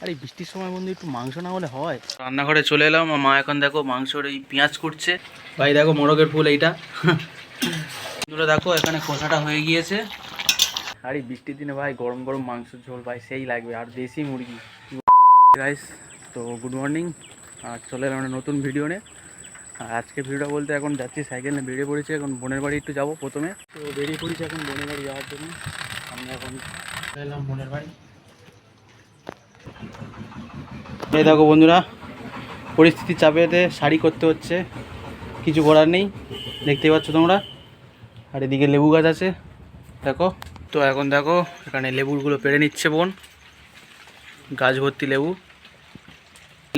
আরে বৃষ্টির সময় বন্ধু একটু মাংস না হলে হয়। রান্নাঘরে চলে এলাম, মা এখন দেখো মাংসর এই পেঁয়াজ কুটছে। ভাই দেখো মোরগের ফুল এইটা। বন্ধুরা দেখো এখানে কষাটা হয়ে গিয়েছে। আরে বৃষ্টির দিনে ভাই গরম গরম মাংসের ঝোল ভাই সেই লাগবে, আর দেশি মুরগি। গাইস তো গুড মর্নিং, আর চলে এলাম একটা নতুন ভিডিও নিয়ে। আর আজকে ভিডিওটা বলতে এখন যাচ্ছি সাইকেল নিয়ে, বেরিয়ে পড়েছি এখন বোনের বাড়ি একটু যাবো প্রথমে। তো বেরিয়ে পড়েছি এখন বোনের বাড়ি যাওয়ার জন্য। আমরা এখন চলে এলাম বোনের বাড়ি। এই দেখো বন্ধুরা, পরিস্থিতির চাপেতে শাড়ি করতে হচ্ছে, কিছু করার নেই, দেখতেই পাচ্ছ তোমরা। আর এদিকে লেবু গাছ আছে দেখো। তো এখন দেখো এখানে লেবুগুলো পেড়ে নিচ্ছে বোন, গাছ ভর্তি লেবু।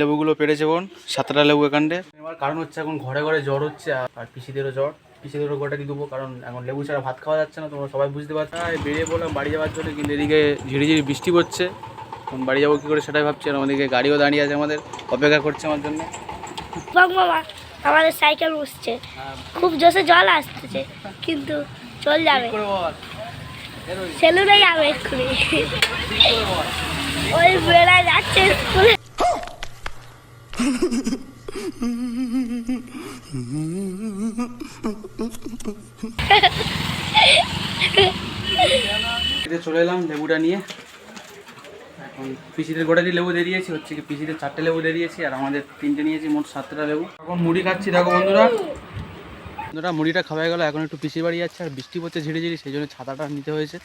লেবুগুলো পেড়েছে বোন, 7টা লেবু এখানে। এবার কারণ হচ্ছে এখন ঘরে ঘরে জ্বর হচ্ছে, আর পিসিদেরও জ্বর। পিসিদেরও গোটা দিয়ে দেবো, কারণ এখন লেবু ছাড়া ভাত খাওয়া যাচ্ছে না, তোমরা সবাই বুঝতে পারছো। বেরিয়ে পড়লাম বাড়ি যাওয়ার জন্য, কিন্তু এদিকে ঝিরিঝিরি বৃষ্টি পড়ছে। এখন বাড়ি যাবো কী করে সেটাই ভাবছি। আর আমাদেরকে গাড়িও দাঁড়িয়ে আছে, আমাদের অপেক্ষা করছে আমার জন্য। বাবা আমাদের সাইকেল উঠছে, খুব জোরে জল আসতেছে, কিন্তু চল যাবে, সেলুনে যাবে এক্ষুনি। ওই বেড়ায় যাচ্ছে স্কুলে। চলে এলাম লেবুটা নিয়ে। এখন পিসিদের গোটাটি লেবু দিয়ে দিয়েছি, হচ্ছে কি পিসিদের 4টে লেবু দিয়ে দিয়েছি, আর আমাদের 3টে নিয়েছি, মোট 7টা লেবু। এখন মুড়ি খাচ্ছি দেখো বন্ধুরা। মুড়িটা খাওয়া গেল, এখন একটু পিসির বাড়ি যাচ্ছে, আর বৃষ্টি পড়ছে ঝিরিঝিরি, সেই জন্য ছাতাটা নিতে হয়েছে।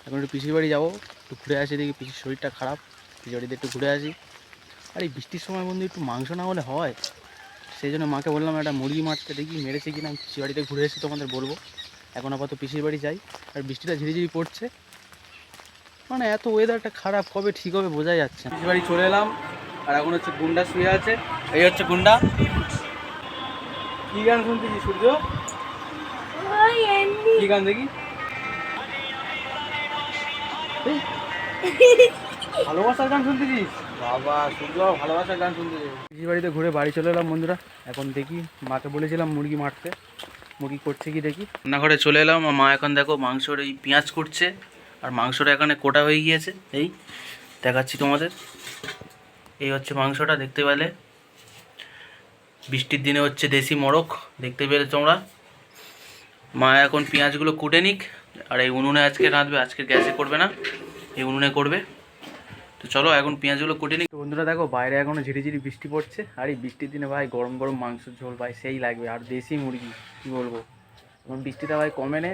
এখন একটু পিসির বাড়ি যাবো, একটু ঘুরে আসি, দেখি পিসির শরীরটা খারাপ, পিসির বাড়িতে একটু ঘুরে আসি। আর এই বৃষ্টির সময় বন্ধু একটু মাংস না হলে হয়, সেই জন্য মাকে বললাম একটা মুরগি মারতে, দেখি মেরেছে কিনা। পিসির বাড়িতে ঘুরে এসে তোমাদের বলবো। এখন আপাতত পিসির বাড়ি যাই, আর বৃষ্টিটা ঝিরিঝিরি পড়ছে, মানে এত ওয়েদারটা খারাপ, কবে ঠিক হবে বোঝা যাচ্ছে না। বাড়ি চলে এলাম, আর এখন হচ্ছে গুন্ডা শুয়ে আছে। এই হচ্ছে গুন্ডা। কি গান শুনতেছি সূর্য? কি গান দেখি? ভালোবাসার গান শুনতেছিস? বাবা সূর্য ভালোবাসার গান শুনতেছিস। পিসির বাড়িতে ঘুরে বাড়ি চলে এলাম বন্ধুরা। এখন দেখি, মাকে বলেছিলাম মুরগি মারতে, মুরগি করছে কি দেখি। রান্নাঘরে চলে এলাম, মা এখন দেখো মাংসর এই পেঁয়াজ করছে, আর মাংসটা এখানে কোটা হয়ে গিয়েছে। এই দেখাচ্ছি তোমাদের, এই হচ্ছে মাংসটা, দেখতে পেলে। বৃষ্টির দিনে হচ্ছে দেশি মোরগ, দেখতে পেলে তোমরা। মা এখন পেঁয়াজগুলো কুটে নিক, আর এই উনুনে আজকে রাঁধবে, আজকে গ্যাসে করবে না, এই উনুনে করবে। তো চলো এখন পেঁয়াজগুলো কুটে নিক। বন্ধুরা দেখো বাইরে এখনও ঝিরিঝিরি বৃষ্টি পড়ছে, আর এই বৃষ্টির দিনে ভাই গরম গরম মাংসের ঝোল ভাই সেই লাগবে, আর দেশি মুরগি কী বলবো। এখন বৃষ্টিটা ভাই কমে নে,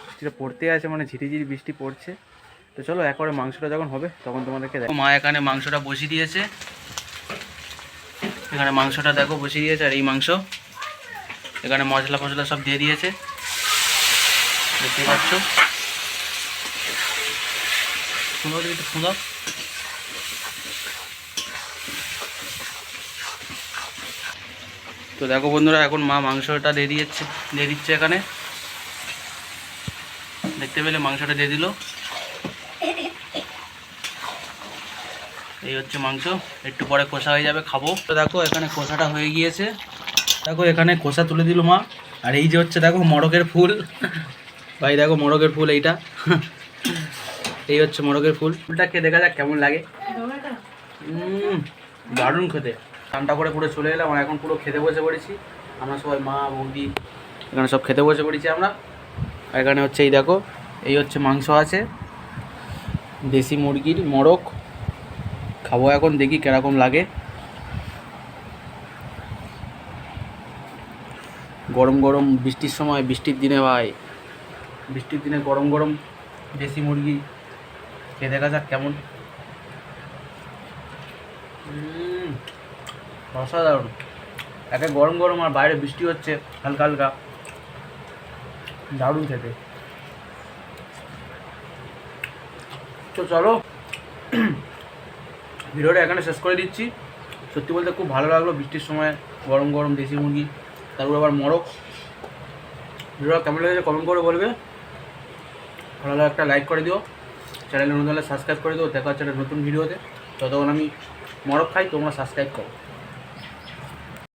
বৃষ্টিটা পড়তে আছে, মানে ঝিরিঝিরি বৃষ্টি পড়ছে। তো চলো একবারে মাংসটা যখন হবে তখন তোমাদেরকে দেখো। মা এখানে মাংসটা বসিয়ে দিয়েছে, এখানে মাংসটা দেখো বসিয়ে দিয়েছে, আর এই মাংস এখানে মশলা ফসলা সব দিয়ে দিয়েছে, দেখতে পাচ্ছ। শুনো একটু শুনো। তো দেখো বন্ধুরা এখন মা মাংসটা দিয়ে দিচ্ছে এখানে, দেখতে পেলে মাংসটা দিয়ে দিল। এই হচ্ছে মাংস, একটু পরে কষা হয়ে যাবে, খাবো। তো দেখো এখানে কষাটা হয়ে গিয়েছে, দেখো এখানে কষা তুলে দিল মা। আর এই যে হচ্ছে দেখো মোরগের ফুল, ভাই দেখো মোরগের ফুল এইটা। এই হচ্ছে মোরগের ফুল, ফুলটা খেয়ে দেখা যাক কেমন লাগে। দারুণ খেতে। ঠান্ডা করে পুরো চলে এলাম, আর এখন পুরো খেতে বসে পড়েছি আমরা সবাই, মা বৌদি এখানে সব খেতে বসে পড়েছি আমরা। আর এখানে হচ্ছে এই দেখো, এই হচ্ছে মাংস আছে দেশি মুরগির মোরগ, খাবো এখন, দেখি কিরকম লাগে। গরম গরম বৃষ্টির সময়, বৃষ্টির দিনে ভাই, বৃষ্টির দিনে গরম গরম দেশি মুরগি খেয়ে দেখা যাক কেমন। অসাধারণ, একে গরম গরম, আর বাইরে বৃষ্টি হচ্ছে হালকা হালকা, দারুণ খেতে। তো চলো ভিডিওটা এখানে শেষ করে দিচ্ছি। সত্যি বলতে খুব ভালো লাগলো বৃষ্টির সময় গরম গরম দেশি মুরগি, তারপর আবার মোরগ। ভিডিওটা কেমন লেগেছে কমেন্ট করে বলবে, ভালো লাগলে একটা লাইক করে দিও, চ্যানেলে নতুন হলে সাবস্ক্রাইব করে দিও। দেখা হচ্ছে একটা নতুন ভিডিওতে, ততক্ষণ আমি মোরগ খাই, তোমরা সাবস্ক্রাইব করো।